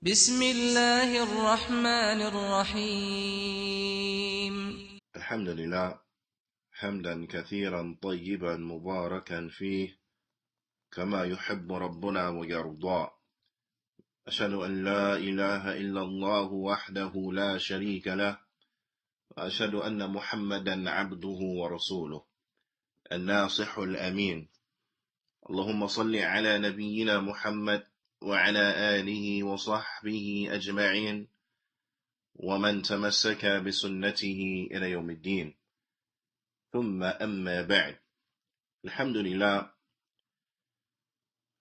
بسم الله الرحمن الرحيم. الحمد لله حمدا كثيرا طيبا مباركا فيه كما يحب ربنا ويرضى. أشهد أن لا إله إلا الله وحده لا شريك له، وأشهد أن محمدا عبده ورسوله الناصح الأمين. اللهم صل على نبينا محمد وعلى آله وصحبه أجمعين ومن تمسك بسنته إلى يوم الدين. ثم أما بعد.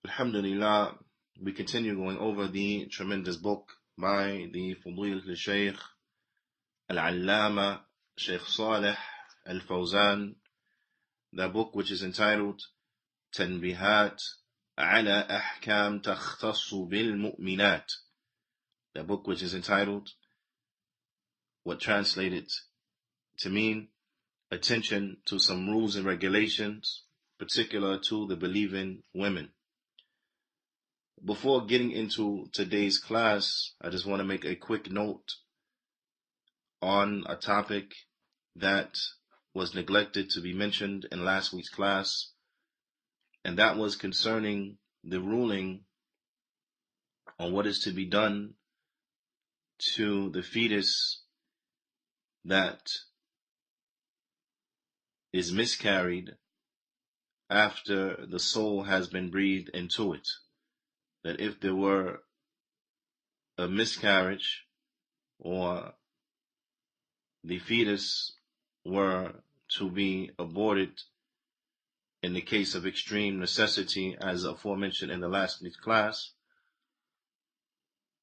Alhamdulillah, we continue going over the tremendous book by the Fudil al-Shaykh Al-Allama Shaykh Salih Al-Fawzan, the book which is entitled Tanbihat ala Ahkam Takhtassu bil Mu'minat, the book which is entitled, what translated to mean, attention to some rules and regulations particular to the believing women. Before getting into today's class, I just want to make a quick note on a topic that was neglected to be mentioned in last week's class, and that was concerning the ruling on what is to be done to the fetus that is miscarried after the soul has been breathed into it. That if there were a miscarriage or the fetus were to be aborted in the case of extreme necessity, as aforementioned in the last week's class,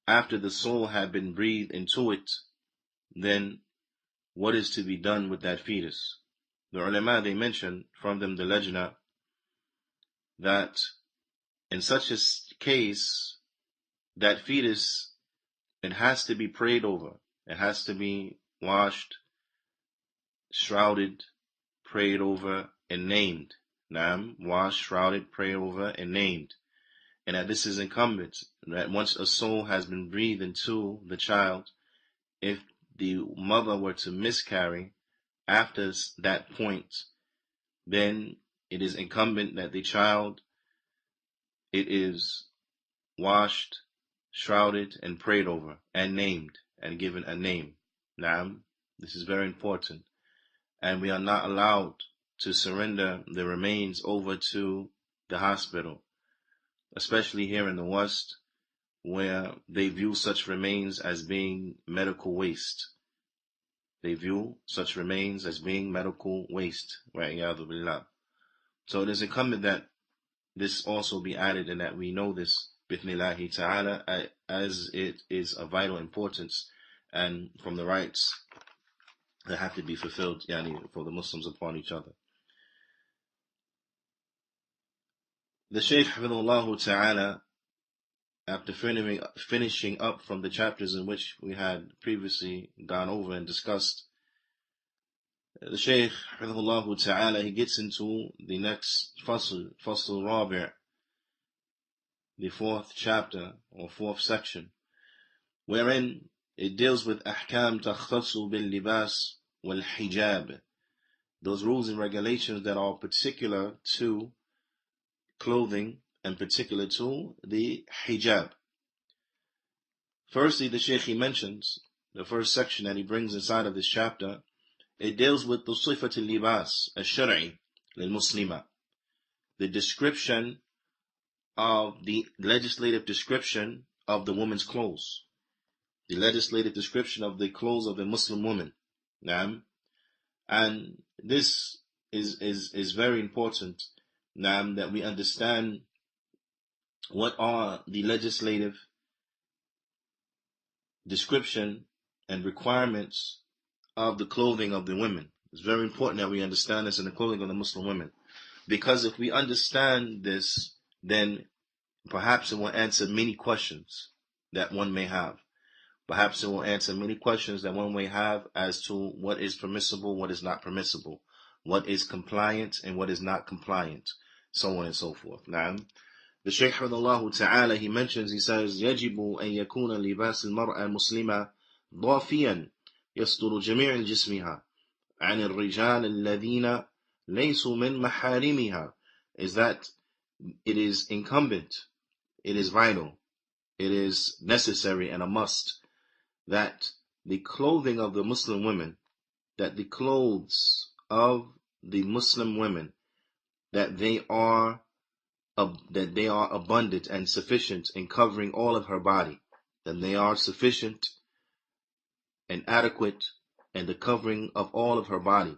after the soul had been breathed into it, then what is to be done with that fetus? The ulama, they mention, from them the lajna, that in such a case, that fetus, it has to be prayed over. It has to be washed, shrouded, prayed over, and named. Naam, washed, shrouded, prayed over, and named. And that this is incumbent, that once a soul has been breathed into the child, if the mother were to miscarry after that point, then it is incumbent that the child, it is washed, shrouded, and prayed over, and named, and given a name. Naam, this is very important. And we are not allowed to surrender the remains over to the hospital, especially here in the West, where they view such remains as being medical waste. They view such remains as being medical waste. So it is incumbent that this also be added, and that we know this, bithnillahi ta'ala, as it is of vital importance and from the rights that have to be fulfilled for the Muslims upon each other. The Shaykh Hafidhullah Ta'ala, after finishing up from the chapters in which we had previously gone over and discussed, the Shaykh Hafidhullah Ta'ala, he gets into the next Fasl Rabi', the fourth chapter or fourth section, wherein it deals with Ahkam Takhtassu bil Libas wal Hijab, those rules and regulations that are particular to clothing and particular to the hijab. Firstly, the Shaykh, he mentions, the first section that he brings inside of this chapter, it deals with the sifat al-libas al-shar'i lil-muslima, the description of the legislative description of the woman's clothes, the legislative description of the clothes of the Muslim woman. And this is very important, that we understand what are the legislative description and requirements of the clothing of the women. It's very important that we understand this in the clothing of the Muslim women, because if we understand this, then perhaps it will answer many questions that one may have. Perhaps it will answer many questions that one may have as to what is permissible, what is not permissible, what is compliant and what is not compliant, so on and so forth. Now, The Shaykh Hafidhullah Ta'ala, he mentions, he says, يجب أن يكون لباس المرأة مسلمة ضافيا يستر جميع جسمها عن الرجال الذين ليسوا من محارمها, is that it is incumbent, it is vital, it is necessary and a must that the clothing of the Muslim women, that the clothes of the Muslim women, that they are abundant and sufficient in covering all of her body, that they are sufficient and adequate in the covering of all of her body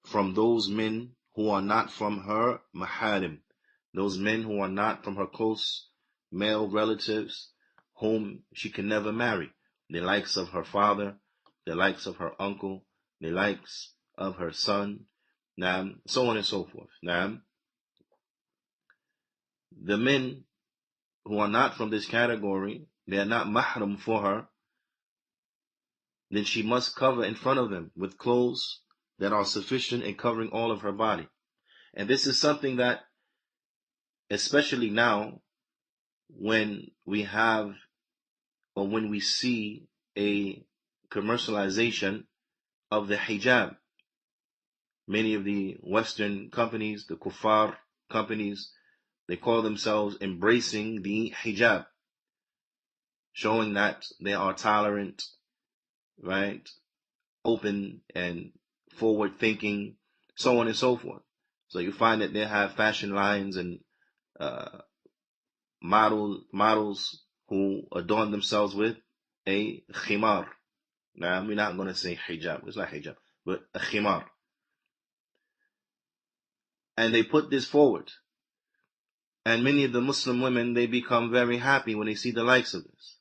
from those men who are not from her maharim, those men who are not from her close male relatives whom she can never marry, the likes of her father, the likes of her uncle, the likes of her son, so on and so forth. The men who are not from this category, they are not mahram for her, then she must cover in front of them with clothes that are sufficient in covering all of her body. And this is something that, especially now, when we have, or when we see a commercialization of the hijab, many of the Western companies, the kuffar companies, they call themselves embracing the hijab, showing that they are tolerant, right, open and forward thinking, so on and so forth. So you find that they have fashion lines and models who adorn themselves with a khimar. Now, we're not going to say hijab. It's not hijab, but a khimar. And they put this forward. And many of the Muslim women, they become very happy when they see the likes of this.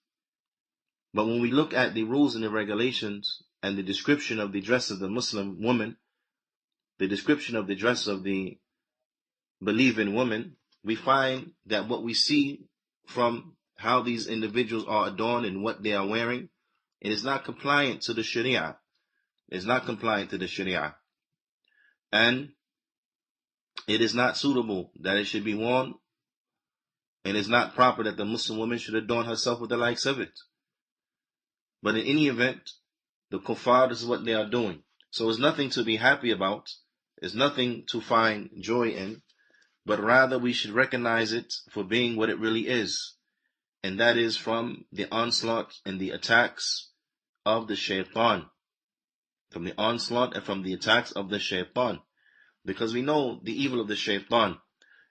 But when we look at the rules and the regulations and the description of the dress of the Muslim woman, the description of the dress of the believing woman, we find that what we see from how these individuals are adorned and what they are wearing, it is not compliant to the Sharia. It is not compliant to the Sharia. And it is not suitable that it should be worn. And it's not proper that the Muslim woman should adorn herself with the likes of it. But in any event, the kuffar, this is what they are doing. So it's nothing to be happy about. It's nothing to find joy in. But rather we should recognize it for being what it really is. And that is from the onslaught and the attacks of the shaitan. From the onslaught and from the attacks of the shaitan. Because we know the evil of the shaitan.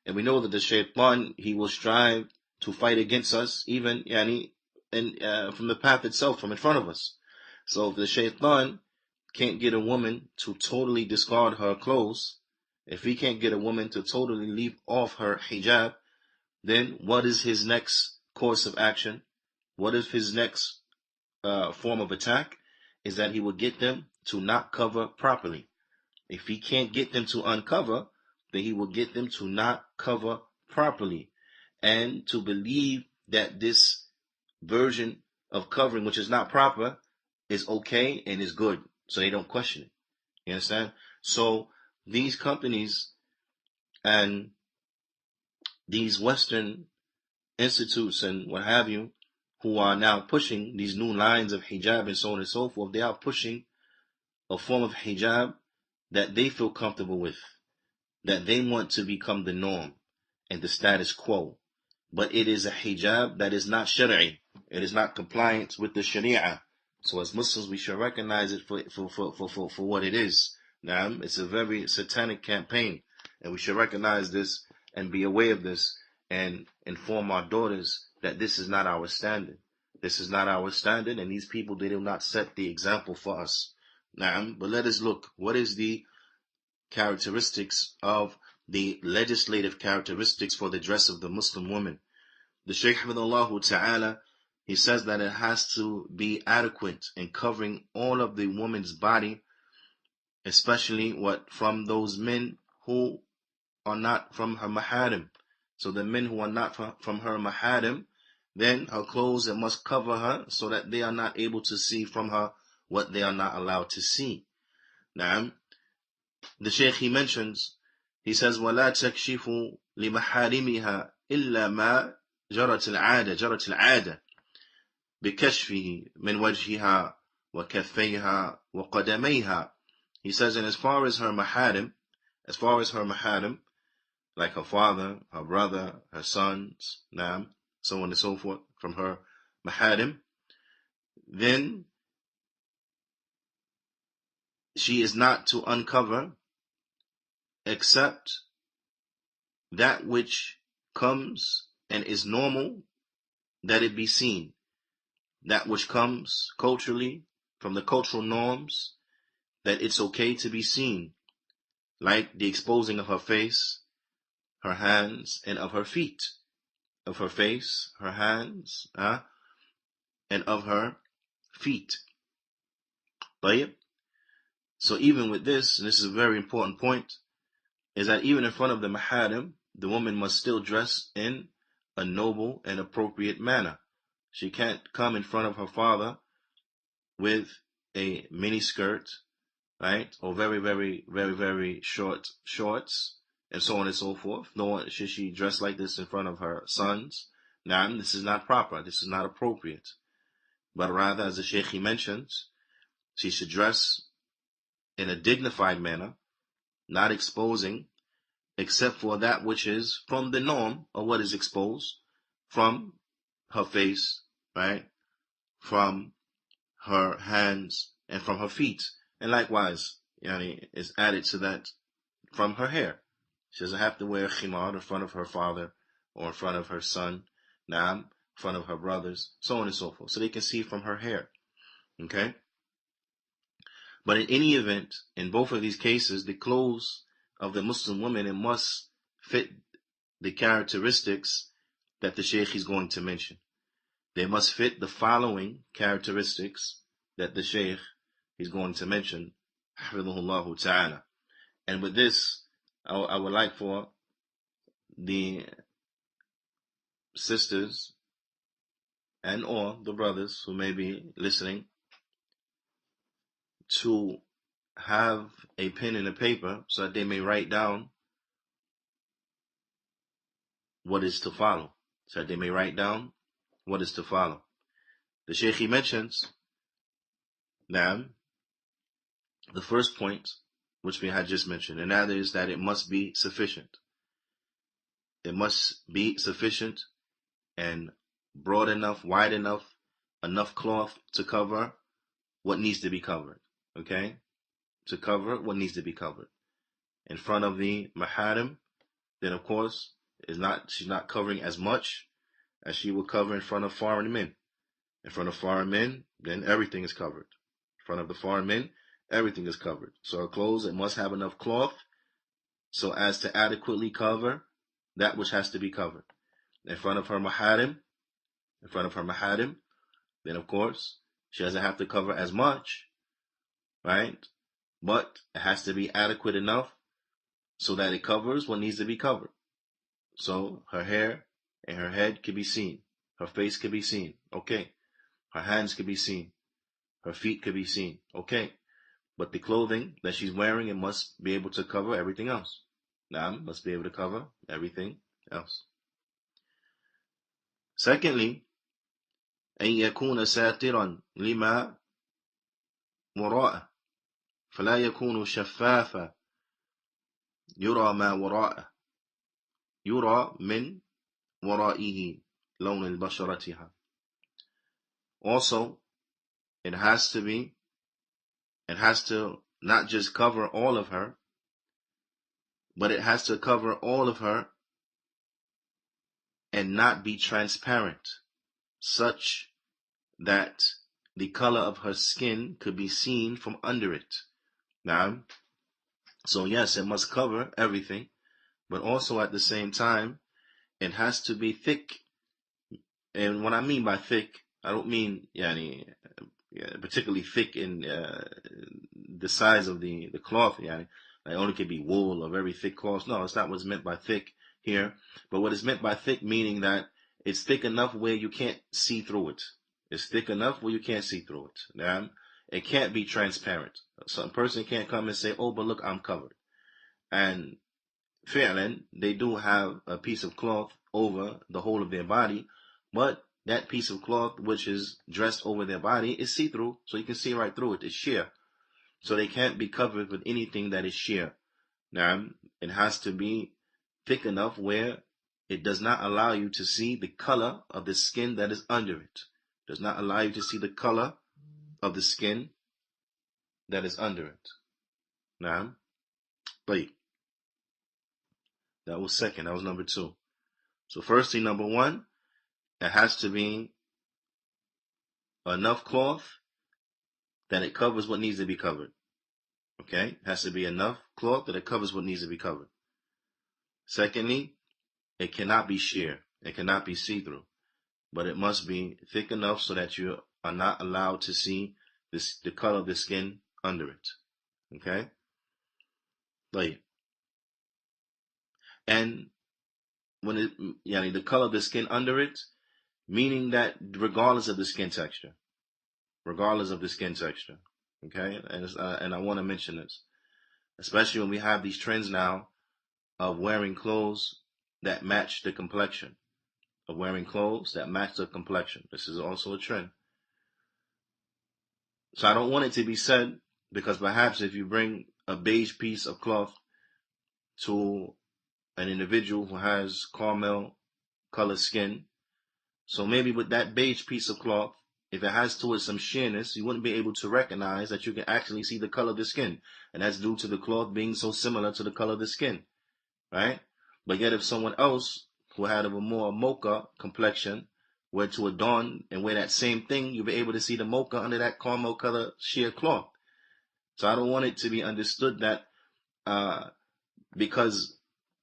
And we know that the shaitan, he will strive to fight against us, even from the path itself, from in front of us. So if the shaitan can't get a woman to totally discard her clothes, if he can't get a woman to totally leave off her hijab, then what is his next course of action? What is his next form of attack? Is that he will get them to not cover properly. If he can't get them to uncover, then he will get them to not cover properly and to believe that this version of covering, which is not proper, is okay and is good, so they don't question it. You understand? So these companies and these Western institutes and what have you, who are now pushing these new lines of hijab and so on and so forth, they are pushing a form of hijab that they feel comfortable with, that they want to become the norm and the status quo. But it is a hijab that is not shari'i. It is not compliant with the sharia. So as Muslims, we should recognize it for what it is. Now, it's a very satanic campaign, and we should recognize this and be aware of this and inform our daughters that this is not our standard. This is not our standard, and these people, they do not set the example for us. Now, but let us look. What is the characteristics of the legislative characteristics for the dress of the Muslim woman? The Shaykh Hafidhullah Ta'ala, he says that it has to be adequate in covering all of the woman's body, especially from those men who are not from her maharim. So the men who are not from her maharim, then her clothes, it must cover her so that they are not able to see from her what they are not allowed to see. Now, the Shaykh, he mentions, he says, وَلَا تَكْشِفُ لِمَحَارِمِهَا إلا ما جرت العادة بكشفه من وجهها وكفيها وقدميها. He says, and as far as her maharim, like her father, her brother, her sons, so on and so forth, from her maharim, then she is not to uncover except that which comes and is normal that it be seen. That which comes culturally, from the cultural norms, that it's okay to be seen, like the exposing of her face, her hands, and of her feet. Of her face, her hands, and of her feet. طيب? So even with this, and this is a very important point, is that even in front of the maharim, the woman must still dress in a noble and appropriate manner. She can't come in front of her father with a mini skirt, right? Or very, very, very, very short shorts, and so on and so forth. Nor should she dress like this in front of her sons. Now, this is not proper. This is not appropriate. But rather, as the Shaykh mentions, she should dress in a dignified manner, not exposing, except for that which is from the norm of what is exposed, from her face, right? From her hands and from her feet. And likewise, is added to that from her hair. She doesn't have to wear a khimar in front of her father or in front of her son, in front of her brothers, so on and so forth. So they can see from her hair. Okay? But in any event, in both of these cases, the clothes of the Muslim woman, it must fit the characteristics that the Shaykh is going to mention. They must fit the following characteristics that the Shaykh is going to mention. Hafidhahullah ta'ala. And with this, I would like for the sisters and or the brothers who may be listening to have a pen and a paper so that they may write down what is to follow. The Shaykh mentions, the first point, which we had just mentioned, and that is that it must be sufficient. It must be sufficient and broad enough, wide enough cloth to cover what needs to be covered. Okay? To cover what needs to be covered. In front of the maharim, then of course, she's not covering as much as she would cover in front of foreign men. In front of foreign men, then everything is covered. In front of the foreign men, everything is covered. So her clothes, it must have enough cloth so as to adequately cover that which has to be covered. In front of her maharim, then of course, she doesn't have to cover as much, right? But it has to be adequate enough so that it covers what needs to be covered. So her hair and her head can be seen. Her face can be seen. Okay. Her hands can be seen. Her feet can be seen. Okay. But the clothing that she's wearing, it must be able to cover everything else. Must be able to cover everything else. Secondly, أن يكون ساترا لما وراءه فلا يكون شفافا يرى ما وراءه يرى من ورائه لون البشرتها. Also, it has to not just cover all of her, but it has to cover all of her and not be transparent, such that the color of her skin could be seen from under it. So yes, it must cover everything, but also at the same time, it has to be thick. And what I mean by thick, I don't mean particularly thick in the size of the cloth. Like only could be wool or very thick cloth. No, it's not what's meant by thick here. But what is meant by thick, meaning that it's thick enough where you can't see through it. It's thick enough where you can't see through it. It can't be transparent. Some person can't come and say, "Oh, but look, I'm covered." And fairly, they do have a piece of cloth over the whole of their body, but that piece of cloth which is dressed over their body is see-through, so you can see right through it. It's sheer. So they can't be covered with anything that is sheer. Now, it has to be thick enough where it does not allow you to see the color of the skin that is under it. It does not allow you to see the color of the skin that is under it. Now, but that was second. That was number two. So firstly, number one, it has to be enough cloth that it covers what needs to be covered. Okay? It has to be enough cloth that it covers what needs to be covered. Secondly, it cannot be sheer. It cannot be see-through. But it must be thick enough so that you are not allowed to see the color of the skin under it. Okay? Like, and when the color of the skin under it, meaning that regardless of the skin texture. Okay? And I want to mention this, especially when we have these trends now of wearing clothes that match the complexion. This is also a trend. So I don't want it to be said, because perhaps if you bring a beige piece of cloth to an individual who has caramel colored skin, so maybe with that beige piece of cloth, if it has to it some sheerness, you wouldn't be able to recognize that you can actually see the color of the skin. And that's due to the cloth being so similar to the color of the skin. Right? But yet if someone else who had a more mocha complexion were to adorn and wear that same thing, you'll be able to see the mocha under that caramel color sheer cloth. So I don't want it to be understood that because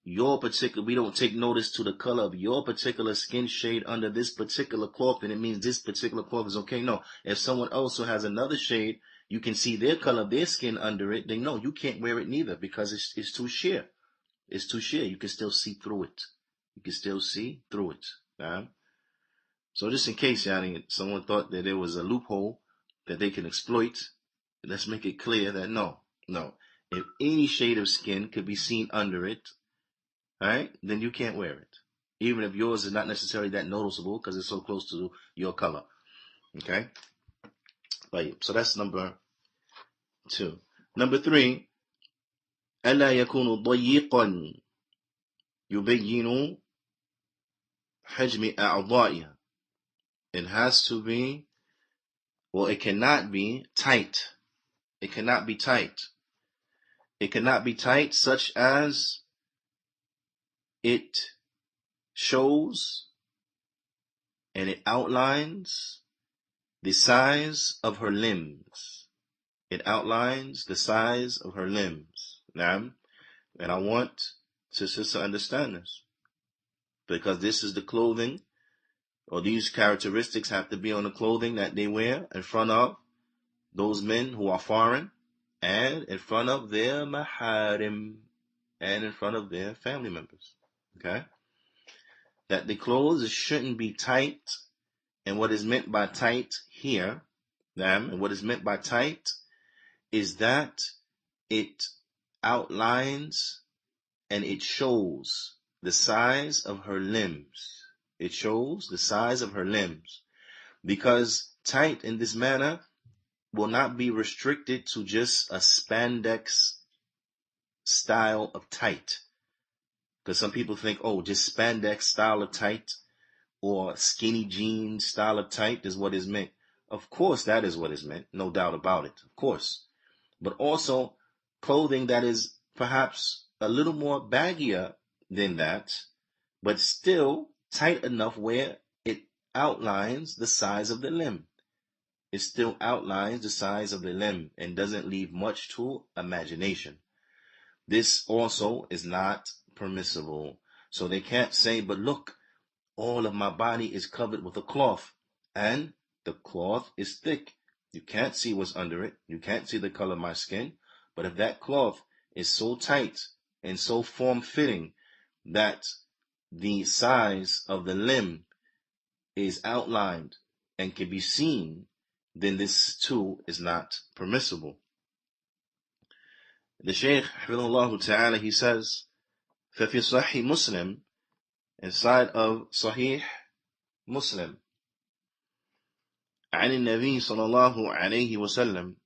we don't take notice to the color of your particular skin shade under this particular cloth, and it means this particular cloth is okay. No, if someone also has another shade, you can see their color of their skin under it, then no, you can't wear it neither, because it's too sheer. It's too sheer. You can still see through it. So just in case, someone thought that there was a loophole that they can exploit, let's make it clear that no. If any shade of skin could be seen under it, right, then you can't wear it. Even if yours is not necessarily that noticeable because it's so close to your color. Okay? So that's number two. Number three, ألا يكون ضيقا يبين حجم أعضائها. It has to be, it cannot be tight. It cannot be tight such as it shows and it outlines the size of her limbs. Now, and I want sisters to understand this, because this is the clothing, or these characteristics have to be on the clothing that they wear in front of those men who are foreign, and in front of their maharim, and in front of their family members. Okay? That the clothes shouldn't be tight, and what is meant by tight here, is that it outlines and it shows the size of her limbs. Because tight in this manner will not be restricted to just a spandex style of tight. Because some people think, just spandex style of tight or skinny jeans style of tight is what is meant. Of course, that is what is meant. No doubt about it. Of course. But also clothing that is perhaps a little more baggier than that, but still tight enough where it outlines the size of the limb. And doesn't leave much to imagination. This also is not permissible. So they can't say, but look, all of my body is covered with a cloth, and the cloth is thick. You can't see what's under it. You can't see the color of my skin. But if that cloth is so tight and so form-fitting that the size of the limb is outlined and can be seen, then this too is not permissible. The Shaykh, Hafidhullah Ta'ala, he says, فَفِي صَحِّ Muslim, inside of Sahih Muslim, عن النبي صلى الله عليه وسلم,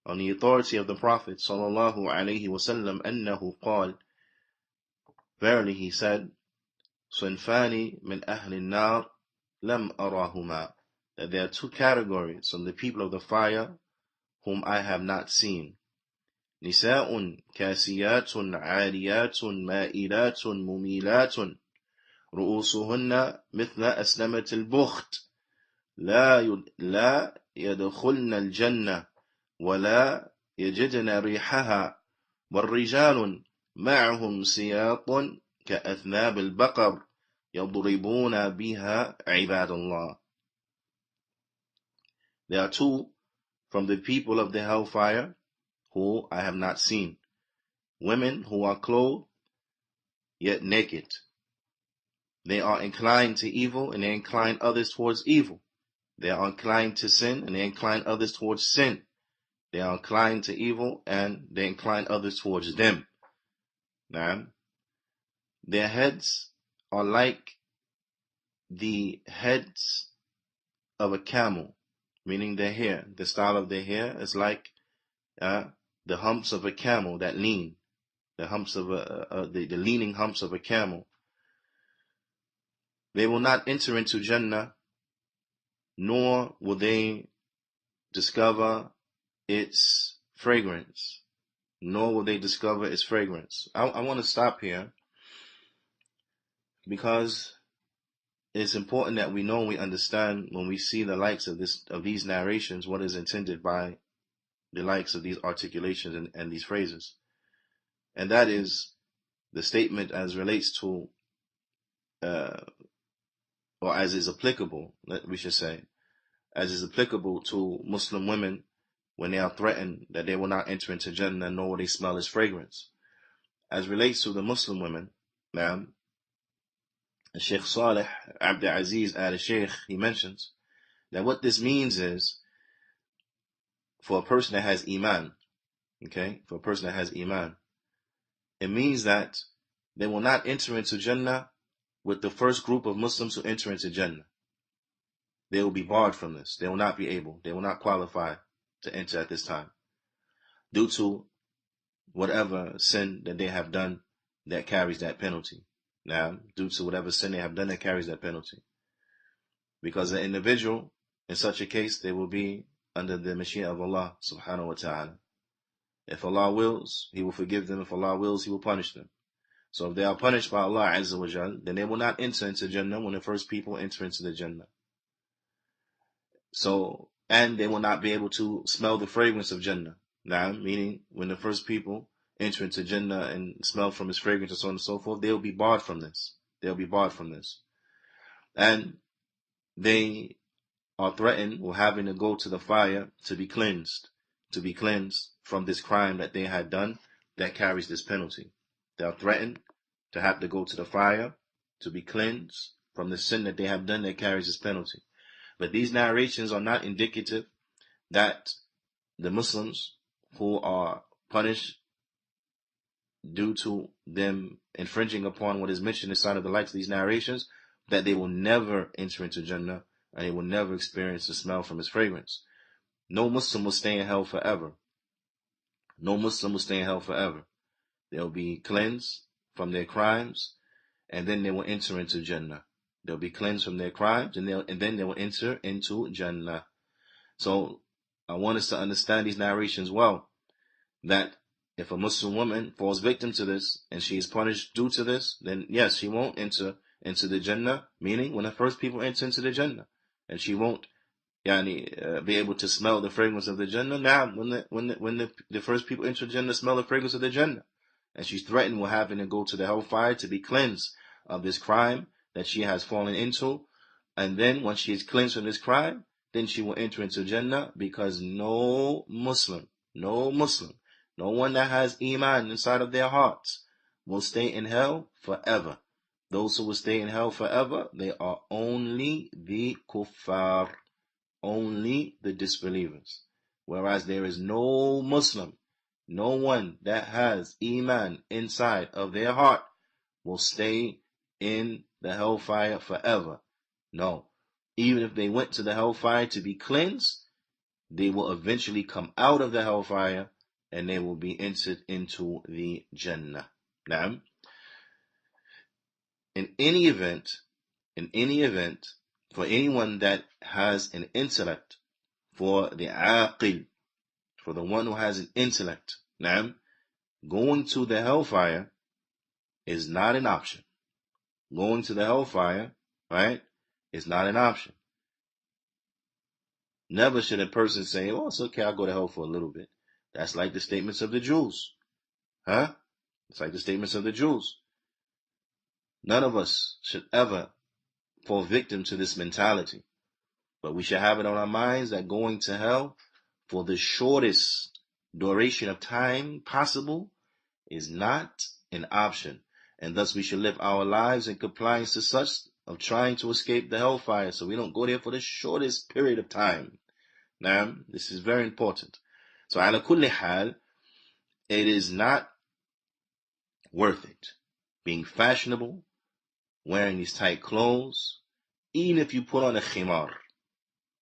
on the authority of the Prophet صلى الله عليه وسلم, أنه قال, verily he said, صنفان من أهل النار لم أراهما, that there are two categories from the people of the fire whom I have not seen. نساء كاسيات عاريات مائلات مميلات رؤوسهن مثل أسلمة البخت لا يدخلن الجنة ولا يجدن ريحها والرجال معهم سياط كأثناب البقر يضربون بها عباد الله. There are two from the people of the hellfire who I have not seen. Women who are clothed yet naked. They are inclined to evil and they incline others towards evil. They are inclined to sin and they incline others towards sin. They are inclined to evil and they incline others towards them. Now, their heads are like the heads of a camel, meaning their hair. The style of their hair is like the humps of a camel that lean. The humps of the leaning humps of a camel. They will not enter into Jannah, nor will they discover its fragrance. Nor will they discover its fragrance. I want to stop here because it's important that we know and we understand when we see the likes of these narrations, what is intended by the likes of these articulations and these phrases. And that is the statement as relates to, or as is applicable, we should say, as is applicable to Muslim women when they are threatened that they will not enter into Jannah nor will they smell its fragrance. As relates to the Muslim women, now, Sheikh Salih Abdis al-Sheikh, he mentions that what this means is for a person that has Iman, okay, for a person that has Iman, it means that they will not enter into Jannah with the first group of Muslims who enter into Jannah. They will be barred from this. They will not be able, they will not qualify to enter at this time due to whatever sin that they have done that carries that penalty. Now, due to whatever sin they have done that carries that penalty. Because the individual, in such a case, they will be under the Mashiach of Allah subhanahu wa ta'ala. If Allah wills, He will forgive them. If Allah wills, He will punish them. So if they are punished by Allah Azza wa Jal, then they will not enter into Jannah when the first people enter into the Jannah. So, and they will not be able to smell the fragrance of Jannah. Now, meaning when the first people enter into Jannah and smell from its fragrance and so on and so forth, they will be barred from this. They'll be barred from this. And they are threatened with having to go to the fire to be cleansed from this crime that they had done that carries this penalty. They are threatened to have to go to the fire to be cleansed from the sin that they have done that carries this penalty. But these narrations are not indicative that the Muslims who are punished due to them infringing upon what is mentioned inside of the likes of these narrations, that they will never enter into Jannah and they will never experience the smell from its fragrance. No Muslim will stay in hell forever. No Muslim will stay in hell forever. They'll be cleansed from their crimes and then they will enter into Jannah. They'll be cleansed from their crimes and then they will enter into Jannah. So I want us to understand these narrations well, that if a Muslim woman falls victim to this and she is punished due to this, then yes, she won't enter into the Jannah, meaning when the first people enter into the Jannah, and she won't be able to smell the fragrance of the Jannah. Now, when the first people enter Jannah, smell the fragrance of the Jannah, and she's threatened with having to go to the hellfire to be cleansed of this crime that she has fallen into, and then once she is cleansed from this crime, then she will enter into Jannah, because no Muslim, no one that has Iman inside of their hearts will stay in hell forever. Those who will stay in hell forever, they are only the kuffar, only the disbelievers. Whereas there is no Muslim, no one that has Iman inside of their heart will stay in the hellfire forever. No. Even if they went to the hellfire to be cleansed, they will eventually come out of the hellfire and they will be entered into the Jannah. Now, in any event, for anyone that has an intellect, for the aqil, for the one who has an intellect, now, going to the hellfire is not an option. Going to the hellfire, right, is not an option. Never should a person say, oh, it's okay, I'll go to hell for a little bit. That's like the statements of the Jews. Huh? It's like the statements of the Jews. None of us should ever fall victim to this mentality. But we should have it on our minds that going to hell for the shortest duration of time possible is not an option. And thus we should live our lives in compliance to such of trying to escape the hellfire so we don't go there for the shortest period of time. Now, this is very important. So, ala kulli hal, it is not worth it being fashionable, wearing these tight clothes, even if you put on a khimar.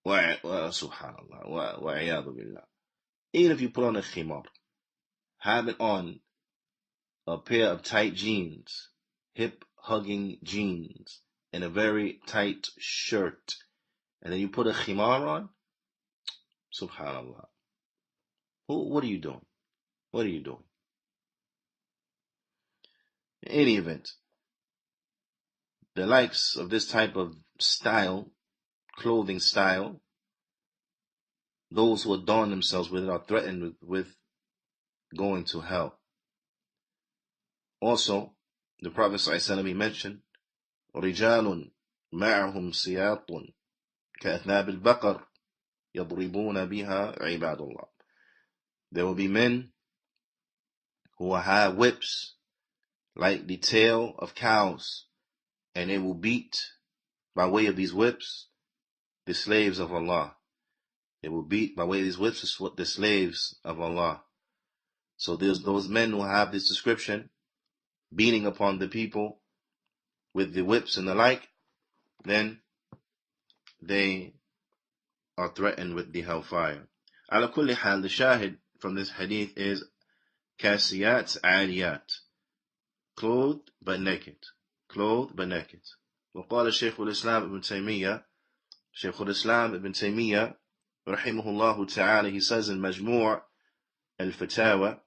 Subhanallah, wa'iyadu billah. Even if you put on a khimar, having on a pair of tight jeans, hip-hugging jeans, and a very tight shirt, and then you put a khimar on, subhanallah. What are you doing? What are you doing? In any event, the likes of this type of style, clothing style, those who adorn themselves with it are threatened with going to hell. Also, the Prophet ﷺ mentioned, رِجَالٌ مَعَهُمْ سِيَاطٌ كَأَثْنَابِ الْبَقَرِ يَضْرِبُونَ بِهَا عِبَادُ اللَّهِ. There will be men who will have whips like the tail of cows, and they will beat by way of these whips the slaves of Allah. They will beat by way of these whips the slaves of Allah. So there's those men who have this description, beating upon the people with the whips and the like, then they are threatened with the hellfire. Ala kulli hal, the shahid from this hadith is kasiyat aliyat, clothed but naked. Clothed but naked. وقال شيخ الإسلام ابن تيمية, شيخ الإسلام ابن تيمية رحمه الله تعالى, he says in Majmu' al-Fatawa,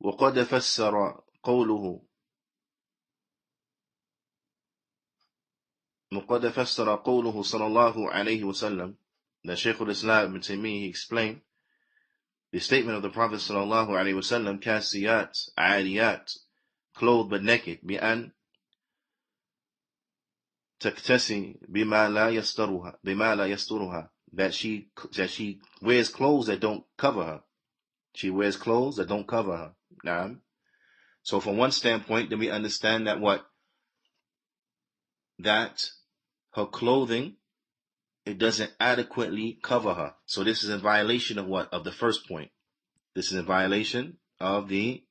وقد فسر قوله صلى الله عليه وسلم, that Shaykh al-Islam ibn Taymiyyah, he explained the statement of the Prophet صلى الله عليه وسلم, كاسيات عاريات, clothed but naked, بأن تكتسي بما لا يسترها, that she wears clothes that don't cover her. She wears clothes that don't cover her. Now, so from one standpoint, then we understand that what? That her clothing, it doesn't adequately cover her. So this is in violation of what? Of the first point. This is in violation of the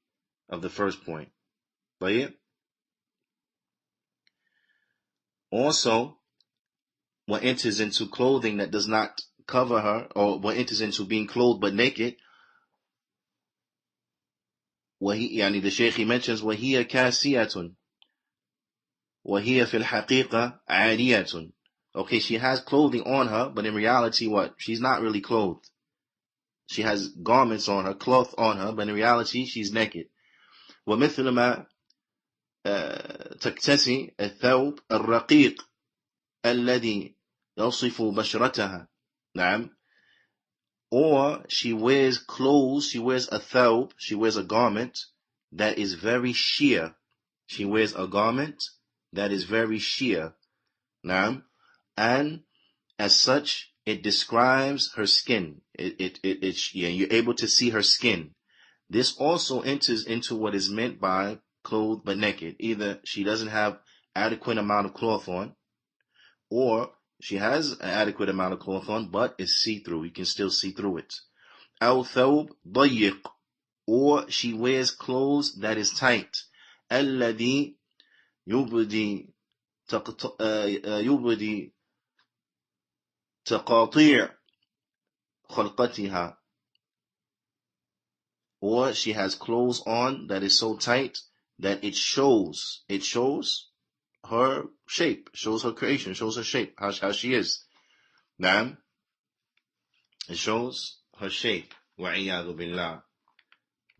first point. But yeah. Also, what enters into clothing that does not cover her, or what enters into being clothed but naked, the Shaykh, he mentions وَهِيَ كَاسِيَةٌ وَهِيَ فِي الْحَقِيقَةِ عَارِيَةٌ. Okay, she has clothing on her, but in reality, what? She's not really clothed. She has garments on her, cloth on her, but in reality, she's naked. وَمِثْلُ مَا تَكْتَسِي الثَّوْبِ الرَّقِيقِ الَّذِي يَصِفُ بَشْرَتَهَا. نعم. Or she wears clothes, she wears a thawb, she wears a garment that is very sheer. She wears a garment that is very sheer. Now, and as such, it describes her skin. You're able to see her skin. This also enters into what is meant by clothed but naked. Either she doesn't have adequate amount of cloth on, or she has an adequate amount of cloth on, but it's see-through. You can still see through it. أو ثوب ضيق, or she wears clothes that is tight. الذي يبدي يبدي تقاطيع خلقتها, or she has clothes on that is so tight that it shows her shape, shows her creation, shows her shape, how she is. Naam, it shows her shape. وَعِيَاذُ بِاللَّهِ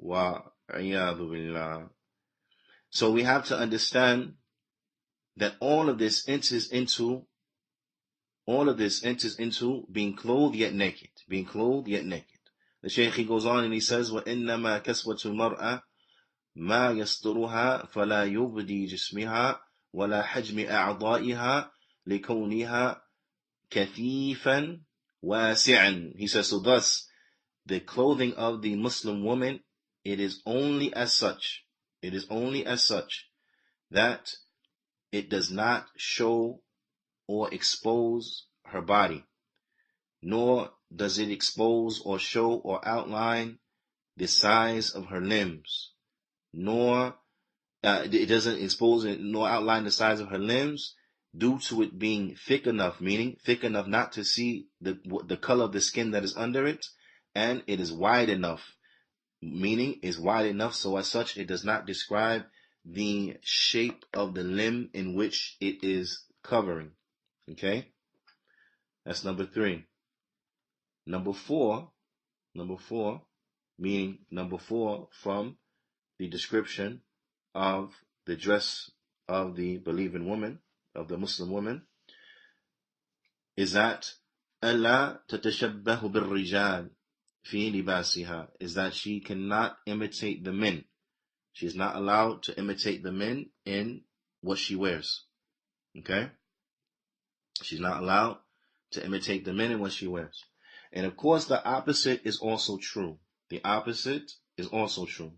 وَعِيَاذُ بِاللَّهِ. So we have to understand that all of this enters into being clothed yet naked. Being clothed yet naked. The Shaykh, he goes on and he says, وَإِنَّمَا كَسْوَةُ الْمَرْأَةِ مَا يَسْتُرُهَا فَلَا يُبْدِي جِسْمِهَا وَلَا حَجْمِ أَعْضَائِهَا لِكَوْنِهَا كَثِيفًا وَاسِعًا. He says, so thus, the clothing of the Muslim woman, it is only as such that it does not show or expose her body, nor does it expose or show or outline the size of her limbs, nor it doesn't expose nor outline the size of her limbs due to it being thick enough, meaning thick enough not to see the color of the skin that is under it, and it is wide enough, meaning is wide enough so as such it does not describe the shape of the limb in which it is covering. Okay? That's number 3. Number four, meaning number 4 from the description of the dress of the believing woman, of the Muslim woman, is that أَلَّا تَتَشَبَّهُ بِالرِّجَالِ فِي لِبَاسِهَا, is that she cannot imitate the men. She is not allowed to imitate the men in what she wears. Okay? She's not allowed to imitate the men in what she wears. And of course, the opposite is also true. The opposite is also true.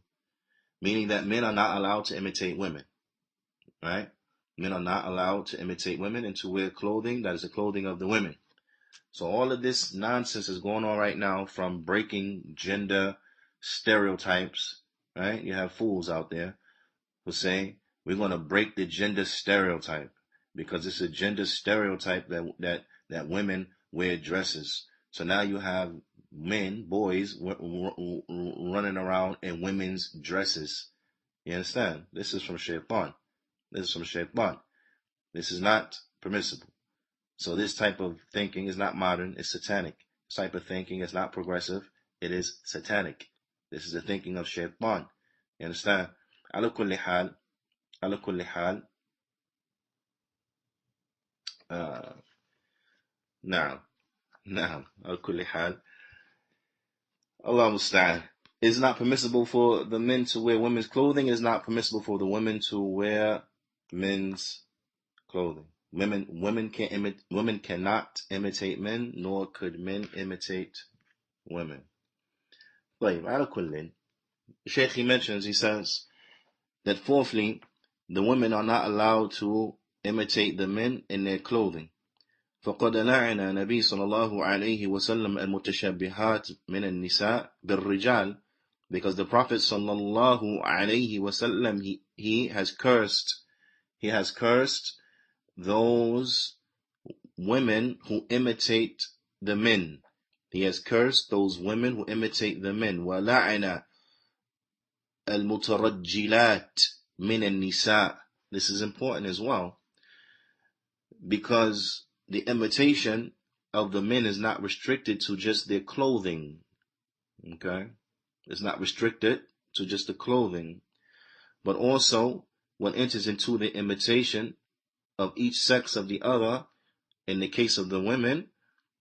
Meaning that men are not allowed to imitate women. Right? Men are not allowed to imitate women and to wear clothing that is the clothing of the women. So all of this nonsense is going on right now, from breaking gender stereotypes. Right? You have fools out there who say, we're going to break the gender stereotype because it's a gender stereotype that women wear dresses. So now you have men, boys, running around in women's dresses. You understand? This is from Shaitan. This is not permissible. So this type of thinking is not modern, it's satanic. This type of thinking is not progressive, it is satanic. This is the thinking of Shaitan. You understand? على كل حال نعم على كل حال Allah musta'an. It's not permissible for the men to wear women's clothing. It's not permissible for the women to wear men's clothing. Women cannot imitate men, nor could men imitate women. طيب على كل, Sheikh, he mentions, he says that fourthly, the women are not allowed to imitate the men in their clothing. فقد لعن النبي صلى الله عليه وسلم المتشبهات من النساء بالرجال, because the Prophet صلى الله عليه وسلم, he has cursed those women who imitate the men. He has cursed those women who imitate the men. وَلَعَنَ الْمُتَرَجِّلَاتِ مِنَ النِّسَاءِ. This is important as well, because the imitation of the men is not restricted to just their clothing. Okay? It's not restricted to just the clothing. But also, what enters into the imitation of each sex of the other, in the case of the women,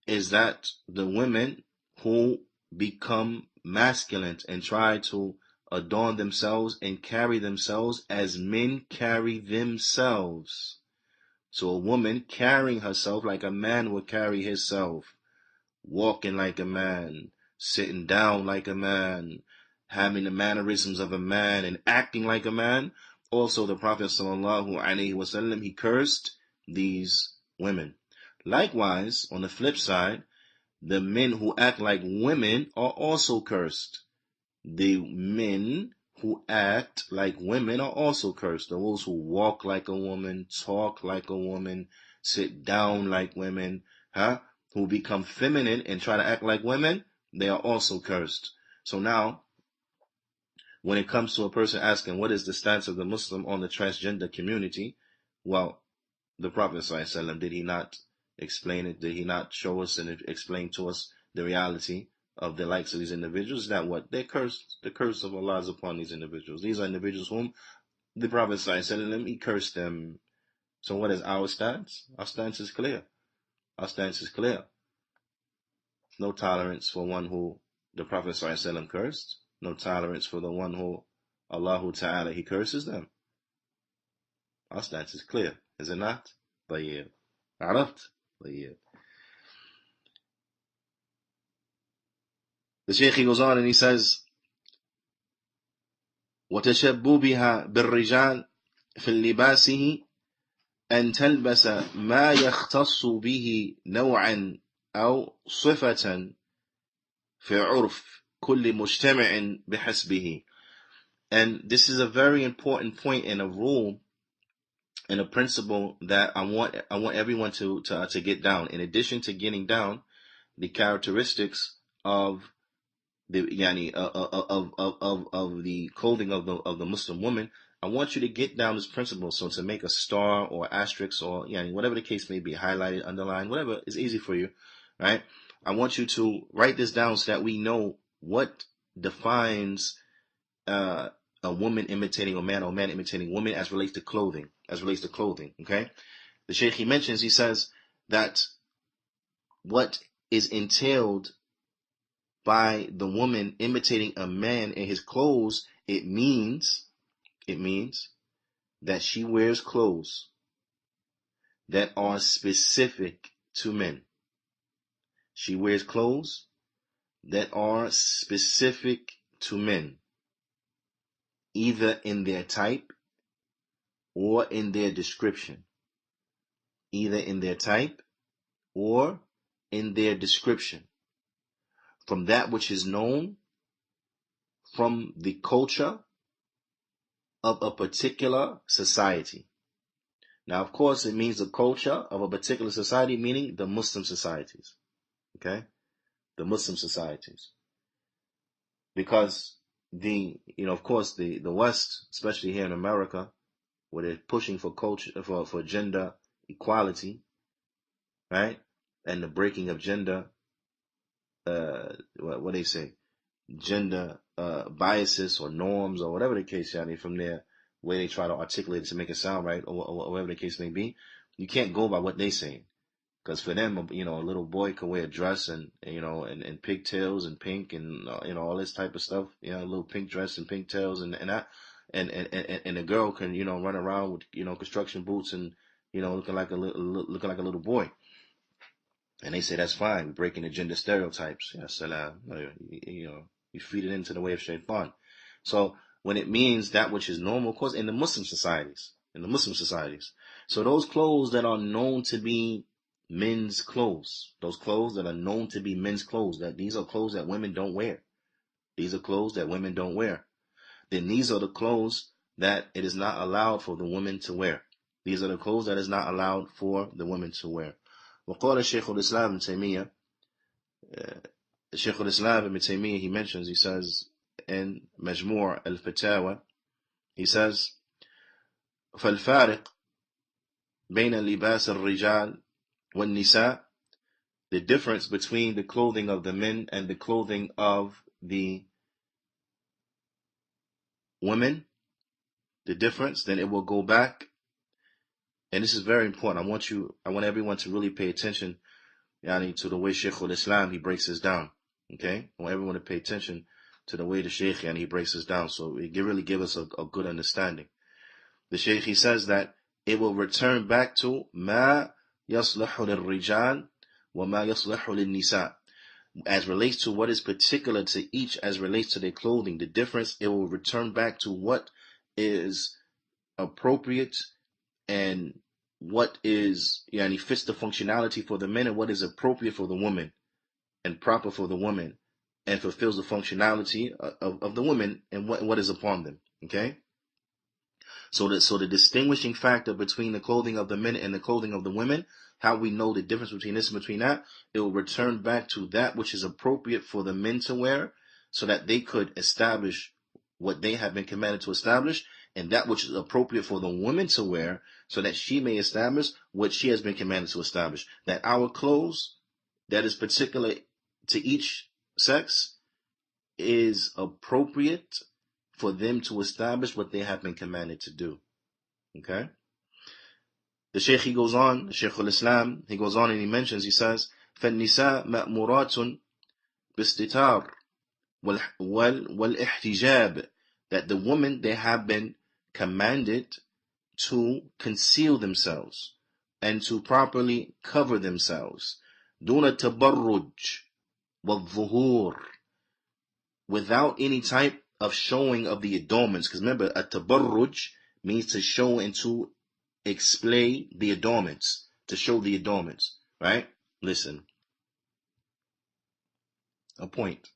is that the women who become masculine and try to adorn themselves and carry themselves as men carry themselves. So a woman carrying herself like a man would carry himself, walking like a man, sitting down like a man, having the mannerisms of a man and acting like a man. Also, the Prophet ﷺ, he cursed these women. Likewise, on the flip side, the men who act like women are also cursed. The men who act like women are also cursed. Those who walk like a woman, talk like a woman, sit down like women, who become feminine and try to act like women, they are also cursed. So now, when it comes to a person asking what is the stance of the Muslim on the transgender community, well, the Prophet ﷺ, did he not explain it? Did he not show us and explain to us the reality of the likes of these individuals? That what? They're cursed. The curse of Allah is upon these individuals. These are individuals whom the Prophet ﷺ, he cursed them. So what is our stance? Our stance is clear. Our stance is clear. No tolerance for one who the Prophet ﷺ cursed. No tolerance for the one who Allah Ta'ala, he curses them. Our stance is clear, is it not? طيب. عرفت? طيب. The Shaykh, he goes on and he says, وتشببها بالرجال في لباسه أن تلبس ما يختص به نوعا أو صفة في عرف كل مجتمع بحسبه. And this is a very important point in a rule and a principle that I want everyone to get down. In addition to getting down the characteristics of the of the clothing of the Muslim woman, I want you to get down this principle. So to make a star or asterisk or whatever the case may be, highlighted, underlined, whatever is easy for you, right? I want you to write this down so that we know what defines a woman imitating a man or man imitating woman as relates to clothing. Okay, the Shaykh, he mentions, he says that what is entailed by the woman imitating a man in his clothes, it means that she wears clothes that are specific to men. She wears clothes that are specific to men, either in their type or in their description. Either in their type or in their description. From that which is known from the culture of a particular society. Now, of course, it means the culture of a particular society, meaning the Muslim societies. Okay? The Muslim societies. Because of course, the West, especially here in America, where they're pushing for culture, for gender equality, right? And the breaking of gender, what they say, gender biases or norms or whatever the case, from there, where they try to articulate it to make it sound right, or whatever the case may be. You can't go by what they say, because for them, a little boy can wear a dress and pigtails and pink and all this type of stuff, a little pink dress and pigtails and that, and a girl can run around with construction boots and looking like a little boy. And they say that's fine. We're breaking the gender stereotypes. Salaam. You feed it into the way of shaitan. So when it means that which is normal, of course, in the Muslim societies. So those clothes that are known to be men's clothes, that these are clothes that women don't wear. Then these are the clothes that it is not allowed for the women to wear. وقال شيخ الإسلام ابن تيمية, Shaykh al-Islam ibn Taymiyyah, he mentions, he says in Majmu' al-Fatawa, he says, فالفارق بين لباس الرجال والنساء, the difference between the clothing of the men and the clothing of the women, the difference, then it will go back. And this is very important. I want everyone to really pay attention to the way Shaykh al-Islam, he breaks this down. Okay? I want everyone to pay attention to the way the Shaykh, he breaks this down. So it really give us a good understanding. The Shaykh, he says that it will return back to ما يصلح للرجال وما يصلح للنساء. As relates to what is particular to each, as relates to their clothing, the difference, it will return back to what is appropriate and what is fits the functionality for the men and what is appropriate for the woman and proper for the woman and fulfills the functionality of the women and what is upon them. Okay? So the distinguishing factor between the clothing of the men and the clothing of the women, how we know the difference between this and between that, it will return back to that which is appropriate for the men to wear, so that they could establish what they have been commanded to establish, and that which is appropriate for the woman to wear, so that she may establish what she has been commanded to establish. That our clothes, that is particular to each sex, is appropriate for them to establish what they have been commanded to do. Okay? The Shaykh, he goes on, the Shaykh al-Islam, he goes on and he mentions, he says, فَالنِّسَاء مَأْمُورَاتٌ بِاسْتِتَارٍ وَالْإِحْتِجَابِ, that the women, they have been commanded to conceal themselves and to properly cover themselves. دُونَ التَّبَرُّجِ وَالظُّهُورِ, without any type of showing of the adornments. Because remember, a tabarruj means to show and to display the adornments, to show the adornments, right? Listen, a point.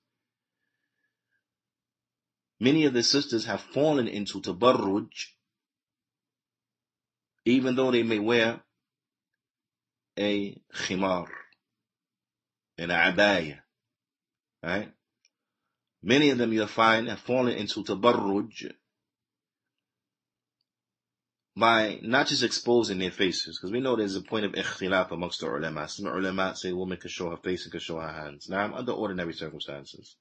Many of the sisters have fallen into tabarruj, even though they may wear a khimar and a abaya, right? Many of them, you'll find, have fallen into tabarruj by not just exposing their faces, because we know there's a point of ikhtilaf amongst the ulama. Some ulama say a woman can show her face and can show her hands. Now, under ordinary circumstances.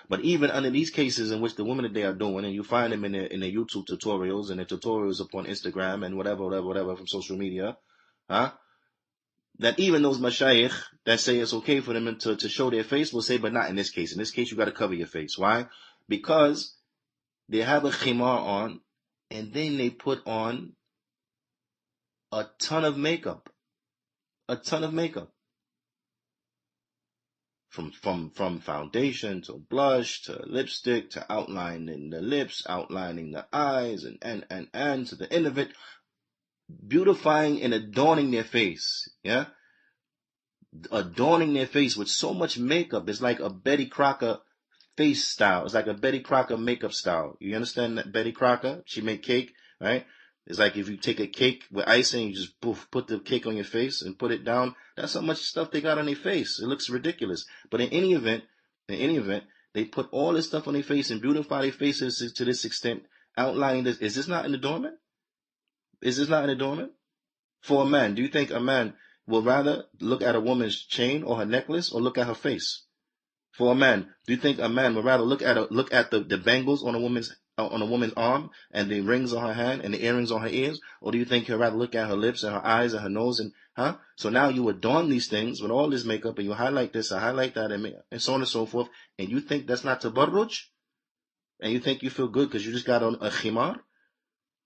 But even under these cases in which the women that they are doing, and you find them in their YouTube tutorials and their tutorials upon Instagram and whatever from social media, that even those mashayikh that say it's okay for them to show their face will say, but not in this case. In this case, you got to cover your face. Why? Because they have a khimar on, and then they put on a ton of makeup. From foundation to blush to lipstick to outlining the lips, outlining the eyes, and to the end of it, beautifying and adorning their face. Yeah? Adorning their face with so much makeup. It's like a Betty Crocker face style. It's like a Betty Crocker makeup style. You understand that Betty Crocker? She made cake, right? It's like if you take a cake with icing, you just put the cake on your face and put it down. That's how much stuff they got on their face. It looks ridiculous. But in any event, they put all this stuff on their face and beautify their faces to this extent, outlining this. Is this not an adornment? For a man, do you think a man will rather look at a woman's chain or her necklace or look at her face? For a man, do you think a man would rather look at the bangles on a woman's arm and the rings on her hand and the earrings on her ears, or do you think he'll rather look at her lips and her eyes and her nose and So now you adorn these things with all this makeup and you highlight this and highlight that and so on and so forth, and you think that's not tabarruj, and you think you feel good because you just got on a khimar?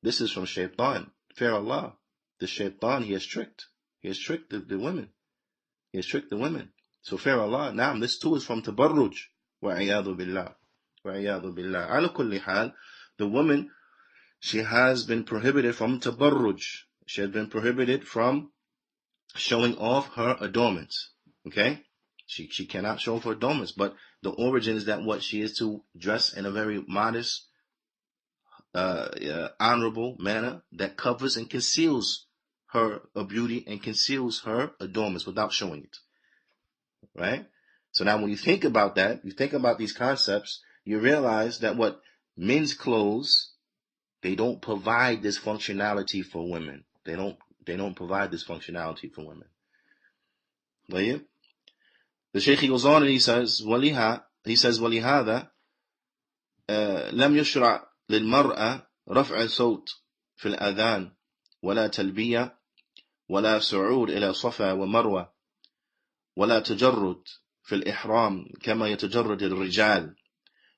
This is from shaitan. Fear Allah. The shaitan, he has tricked the women. He has tricked the women. So fear Allah. Now this too is from tabarruj. Wa'iyadu billah. Ala kulli hal, the woman, she has been prohibited from tabarruj. She has been prohibited from showing off her adornments. Okay? She cannot show off her adornments, but the origin is that what she is to dress in a very modest, honorable manner that covers and conceals her beauty and conceals her adornments without showing it. Right? So now when you think about that, you think about these concepts, you realize that what men's clothes, they don't provide this functionality for women. They don't provide this functionality for women. The Shaykh goes on and he says, وَلِهَذَا لم يشرع للمرأة رفع صوت في الأذان ولا تلبية ولا صعود إلى صفا ومروة ولا تجرد في الإحرام كما يتجرد الرجال.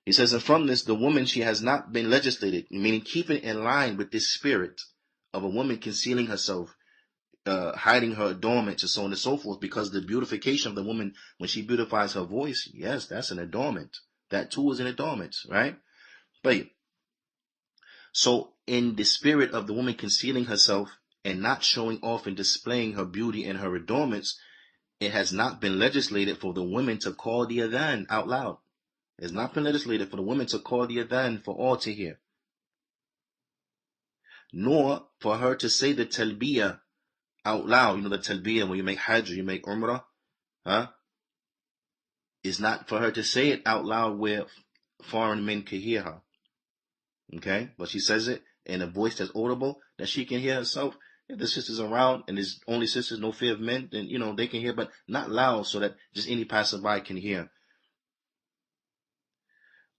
He says, and from this, the woman, she has not been legislated, meaning keeping in line with this spirit of a woman concealing herself, hiding her adornments and so on and so forth, because the beautification of the woman, when she beautifies her voice, yes, that's an adornment. That too is an adornment, right? But so in the spirit of the woman concealing herself and not showing off and displaying her beauty and her adornments, it has not been legislated for the women to call the adhan out loud. It's not been legislated for the woman to call the adhan for all to hear, nor for her to say the talbiyah out loud. You know the talbiyah when you make hajj or you make umrah, huh? It's not for her to say it out loud where foreign men can hear her. Okay? But she says it in a voice that's audible, that she can hear herself. If the sisters around and there's only sisters, no fear of men, then, they can hear, but not loud so that just any passerby can hear.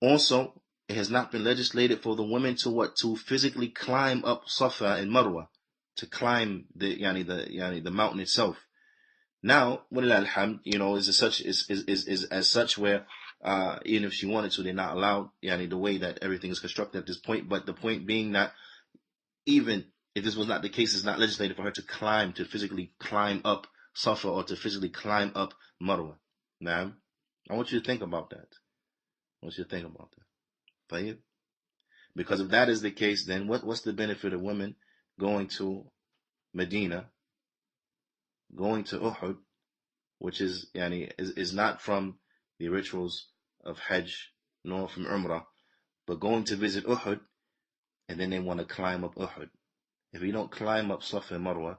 Also, it has not been legislated for the women to what? To physically climb up Safa and Marwa, to climb the mountain itself. Now, walillah alhamd, is as such where even if she wanted to, they're not allowed, the way that everything is constructed at this point. But the point being that even if this was not the case, it's not legislated for her to physically climb up Safa or to physically climb up Marwa. Now, I want you to think about that. Because if that is the case, then what's the benefit of women going to Medina, going to Uhud, which is not from the rituals of Hajj nor from Umrah, but going to visit Uhud, and then they want to climb up Uhud. If you don't climb up Safa and Marwa,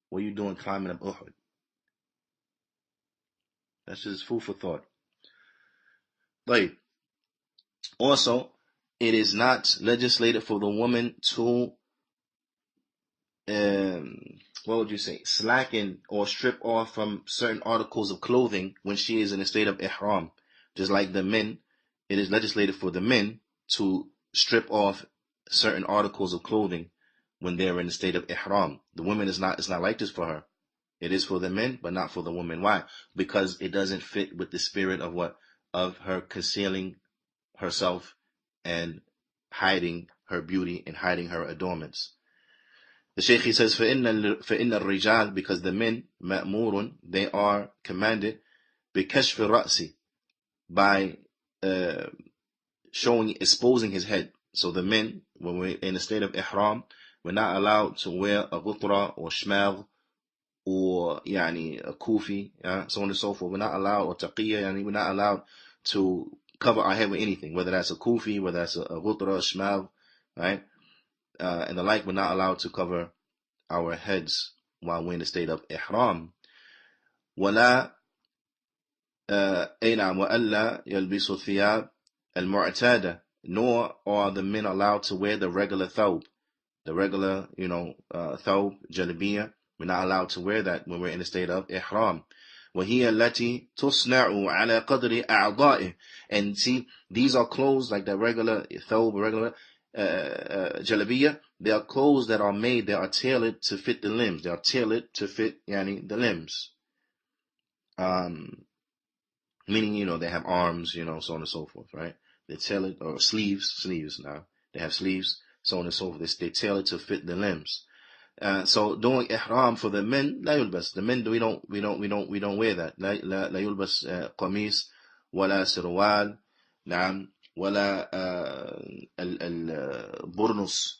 what are you doing climbing up Uhud? That's just food for thought. But also, it is not legislated for the woman to slacken or strip off from certain articles of clothing when she is in a state of ihram. Just like the men, it is legislated for the men to strip off certain articles of clothing when they're in a state of ihram. The women it's not like this for her. It is for the men, but not for the women. Why? Because it doesn't fit with the spirit of her concealing herself and hiding her beauty and hiding her adornments. The Shaykh, he says, فَإِنَّ الرِّجَالِ, because the men, مَأْمُورٌ, they are commanded, بِكَشْفِ الرَّأْسِ, by exposing his head. So the men, when we're in a state of ihram, we're not allowed to wear a ghutra or shmal or a kufi, so on and so forth. We're not allowed, or taqiyya, we're not allowed to cover our head with anything, whether that's a kufi, whether that's a ghutra, a shmal, right? And the like, we're not allowed to cover our heads while we're in the state of ihram. وَلَا وَأَلَّا يَلْبِسُ الثِّيَابَ الْمُعْتَادَةَ, nor are the men allowed to wear the regular thawb, thawb, jalabiyah. We're not allowed to wear that when we're in the state of ihram. وَهِيَ الَّتِي تُصْنَعُ عَلَى قَدْرِ أَعْضَائِهِ, and see, these are clothes like the regular thawb, regular jalabiyah. They are clothes that are made, they are tailored to fit the limbs. They are tailored to fit the limbs. Meaning, they have arms, so on and so forth, right? They're tailored, or sleeves now. They have sleeves, so on and so forth. They're tailored to fit the limbs. So doing ihram for the men, لا يلبس. The men, we don't wear that. لا يلبس قميص ولا سروال, نعم, ولا البرنس.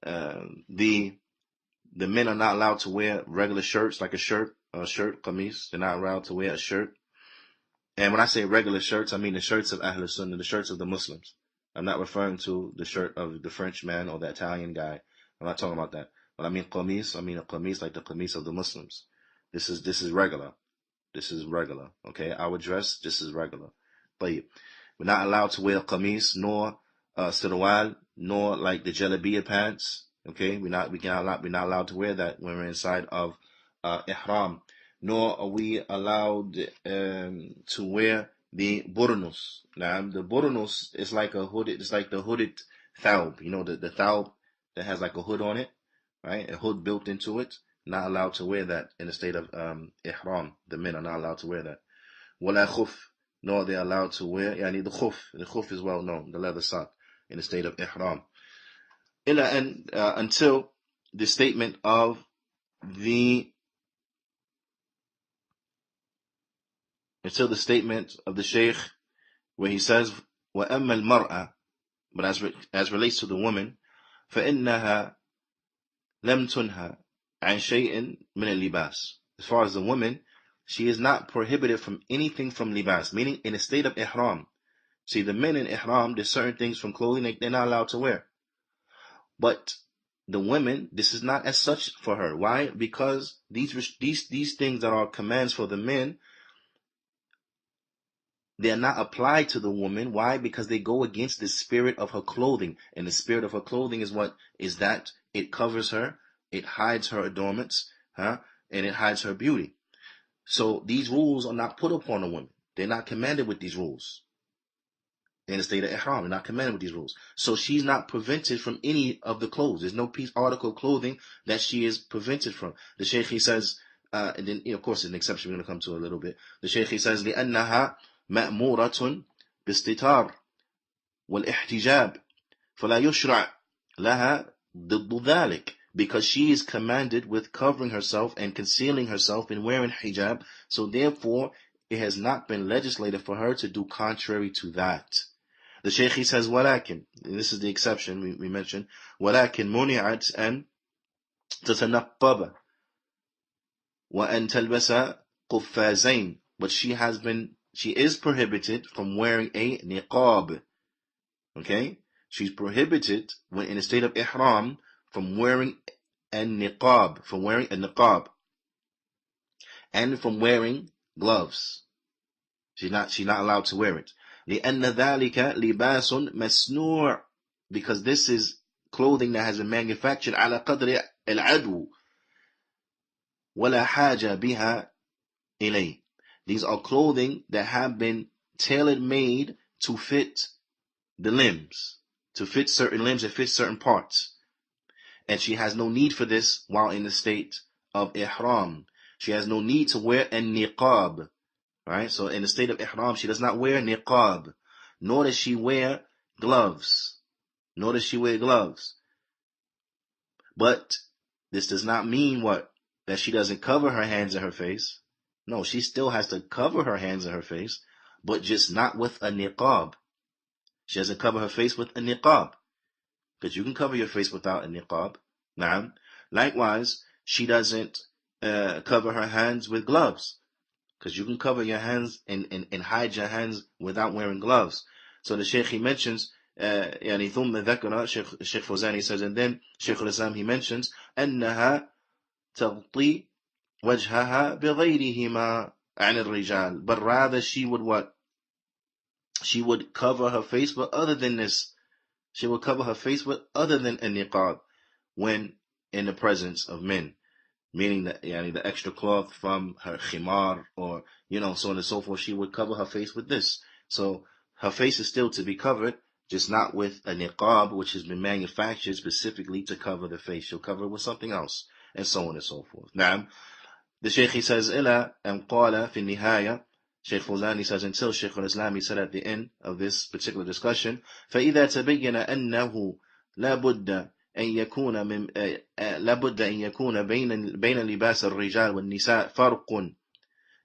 The men are not allowed to wear regular shirts, like a shirt, qamis. They're not allowed to wear a shirt. And when I say regular shirts, I mean the shirts of Ahl Sunnah, the shirts of the Muslims. I'm not referring to the shirt of the Frenchman or the Italian guy. I'm not talking about that. When I mean qamis, I mean a qamis like the qamis of the Muslims. This is regular. This is regular. Okay, our dress, this is regular. But we're not allowed to wear qamis, nor sirwal, nor like the jalabiyah pants. Okay, we're not allowed to wear that when we're inside of ihram. Nor are we allowed to wear the burnus. Now, the burnus is like the hooded thawb. The thawb that has like a hood on it, right? A hood built into it. Not allowed to wear that in the state of ihram. The men are not allowed to wear that. Wala khuf, nor are they allowed to wear the khuf. The khuf is well known, the leather sock, in the state of ihram. Until the statement of the Shaykh, where he says, وَأَمَّا الْمَرْأَةِ, but as relates to the woman, فَإِنَّهَا لَمْ تُنْهَى عَنْ شَيْءٍ مِنَ الْلِبَاسِ. As far as the woman, she is not prohibited from anything from libas, meaning in a state of ihram. See, the men in ihram, there's certain things from clothing they're not allowed to wear. But the women, this is not as such for her. Why? Because these things that are commands for the men, they're not applied to the woman. Why? Because they go against the spirit of her clothing. And the spirit of her clothing is what? Is that it covers her, it hides her adornments, and it hides her beauty. So these rules are not put upon a woman. They're not commanded with these rules. In the state of ihram, they're not commanded with these rules. So she's not prevented from any of the clothes. There's no article of clothing that she is prevented from. The Shaykh, he says, and then of course an exception we're going to come to a little bit. The Shaykh, he says, لأنها مأمورة باستتار والاحتجاب فلا يشرع لها ضد ذلك. Because she is commanded with covering herself and concealing herself and wearing hijab, so therefore it has not been legislated for her to do contrary to that. The Shaykh, he says, وَلَكِنْ, and this is the exception we mentioned, وَلَكِنْ مُنِعَتْ أَنْ تَتَنَقَّبَ وَأَنْ تَلْبَسَ قُفَّازَيْن. But she is prohibited from wearing a niqab. Okay? She's prohibited when in a state of ihram from wearing a niqab, and from wearing gloves. She's not allowed to wear it. لأن ذلك لباس مصنوع, because this is clothing that has been manufactured على قدر العدو ولا حاجة بها إليه. These are clothing that have been tailor made to fit the limbs, to fit certain limbs and fit certain parts. And she has no need for this while in the state of ihram. She has no need to wear a niqab. Right? So in the state of ihram, she does not wear niqab, nor does she wear gloves. But this does not mean what? That she doesn't cover her hands and her face. No, she still has to cover her hands and her face, but just not with a niqab. She doesn't cover her face with a niqab, because you can cover your face without a niqab. Naam. Likewise, she doesn't cover her hands with gloves, because you can cover your hands and hide your hands without wearing gloves. So the Shaykh, he mentions, يعني ثم ذكر Shaykh Fawzan, he says, and then Shaykh al-Islam, he mentions, أنها تغطي وجهها بغيرهما عن الرجال. But rather she would what? She would cover her face with other than this. She would cover her face with other than a niqab when in the presence of men. Meaning that the extra cloth from her khimar or so on and so forth, she would cover her face with this. So her face is still to be covered, just not with a niqab which has been manufactured specifically to cover the face. She'll cover it with something else, and so on and so forth. Now, the Shaykh, he says, إلى أن قال في النهاية. Shaykh Fawzan, he says, until Shaykh al-Islam, he said at the end of this particular discussion, فإذا تبين أنه لا بد أن يكون بين لباس الرجال والنساء فرق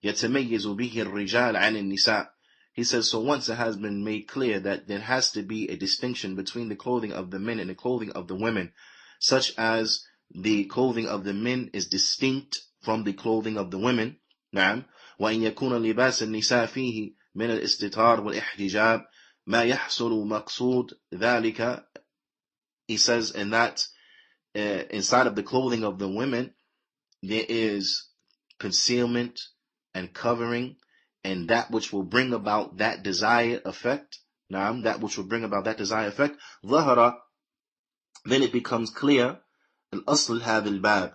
يتميز به الرجال عن النساء. He says, so once it has been made clear that there has to be a distinction between the clothing of the men and the clothing of the women, such as the clothing of the men is distinct from the clothing of the women. نعم. وأن يكون لباس النساء فيه من الاستتار والاحتجاب ما يحصل مقصود ذلك. He says, in that inside of the clothing of the women, there is concealment and covering, and that which will bring about that desired effect. Naam, that which will bring about that desired effect. ظهر, then it becomes clear. الأصل هذا الباب,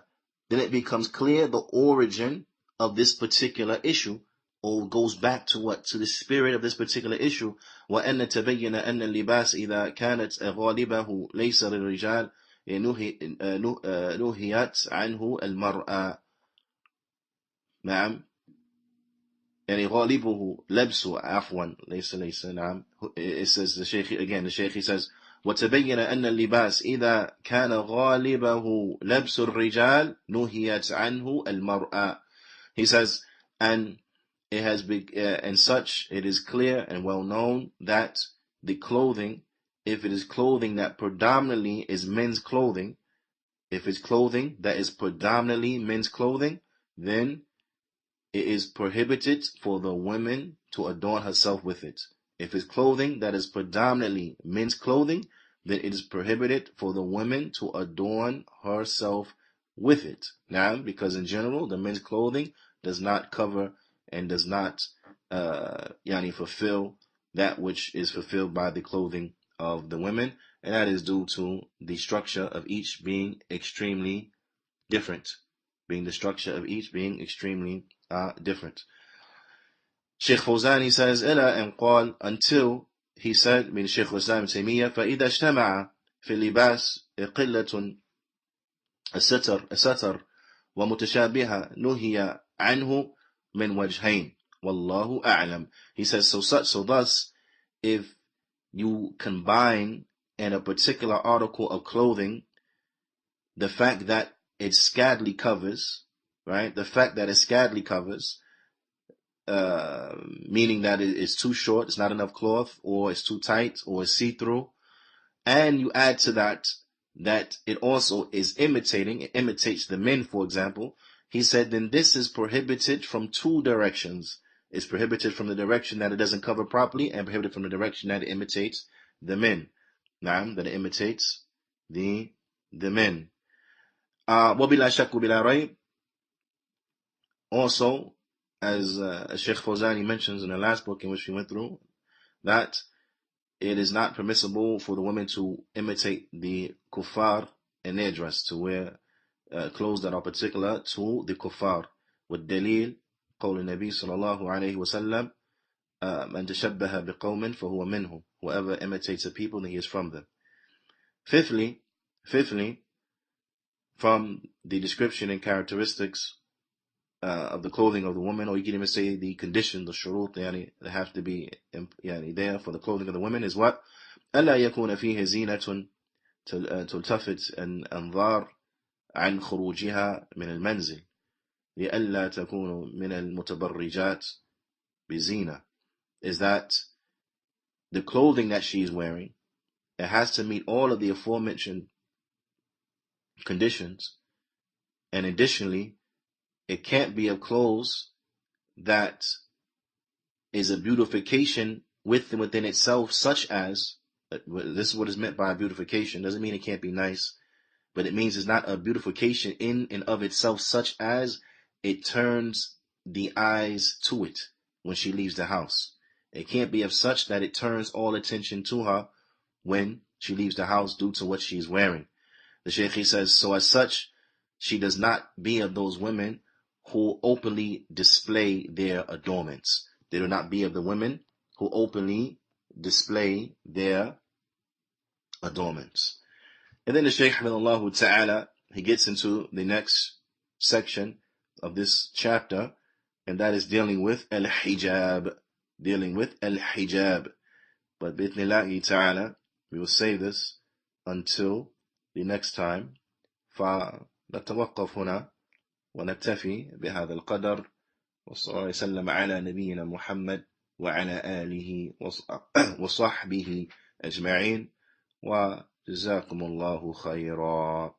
then it becomes clear the origin of this particular issue, or goes back to what? To the spirit of this particular issue. وأن تبين أن اللباس إذا كانت غالبه ليس للرجال نهيت عنه المرأة. نعم. يعني غالبه لبس عفوا ليس نعم. It says the Shaykh he says وتبين أن اللباس إذا كان غالبه لبس الرجال نهيت عنه المرأة. He says, and it has been, and such, it is clear and well known that the clothing, if it is clothing that predominantly is men's clothing, if it's clothing that is predominantly men's clothing, then it is prohibited for the woman to adorn herself with it. If it's clothing that is predominantly men's clothing, then it is prohibited for the woman to adorn herself with it. Now, because in general, the men's clothing does not cover and does not fulfill that which is fulfilled by the clothing of the women, and that is due to the structure of each being extremely different. Different. Sheikh Fawzani says, إلى أن قال, until he said, من Sheikh Islam تيمية, فإذا اجتمع في اللباس قلة الستر ومتشابهة نهي عنه من وجهين والله أعلم. He says, so thus, if you combine in a particular article of clothing the fact that it scantily covers, right? The fact that it scantily covers, meaning that it's too short, it's not enough cloth, or it's too tight, or it's see-through, and you add to that it also is it imitates the men, for example, he said, then this is prohibited from two directions. It's prohibited from the direction that it doesn't cover properly, and prohibited from the direction that it imitates the men. That it imitates the men. وَبِلَا شَكُّ بِلَا رَيْبٍ. Also, as Sheikh Fawzani mentions in the last book in which we went through, that it is not permissible for the women to imitate the kuffar in their dress, to wear clothes that are particular to the kuffar. والدليل قول النبي صلى الله عليه وسلم من تشبه بقوم فهو منهم. Whoever imitates a people, then he is from them. Fifthly, from the description and characteristics of the clothing of the woman, or you can even say the condition, the shurut, that have to be there for the clothing of the women, is what? ألا يكون فيه زينة تلتفت الأنظار عن خروجها من المنزل لألا تكون من المتبرجات بزينة. Is that the clothing that she is wearing, it has to meet all of the aforementioned conditions, and additionally, it can't be of clothes that is a beautification within itself, such as, this is what is meant by beautification. Doesn't mean it can't be nice, but it means it's not a beautification in and of itself, such as it turns the eyes to it when she leaves the house. It can't be of such that it turns all attention to her when she leaves the house due to what she's wearing. The Shaykh, he says, so as such, she does not be of those women who openly display their adornments. They do not be of the women who openly display their adornments. And then the Shaykh, Hamdulillah Ta'ala, he gets into the next section of this chapter, and that is dealing with al-hijab. But bi'ithnillahi ta'ala, we will say this until the next time. فنتوقف هنا ونكتفي بهذا القدر، وصلى الله وسلم على نبينا محمد وعلى آله وصحبه أجمعين، وجزاكم الله خيرا.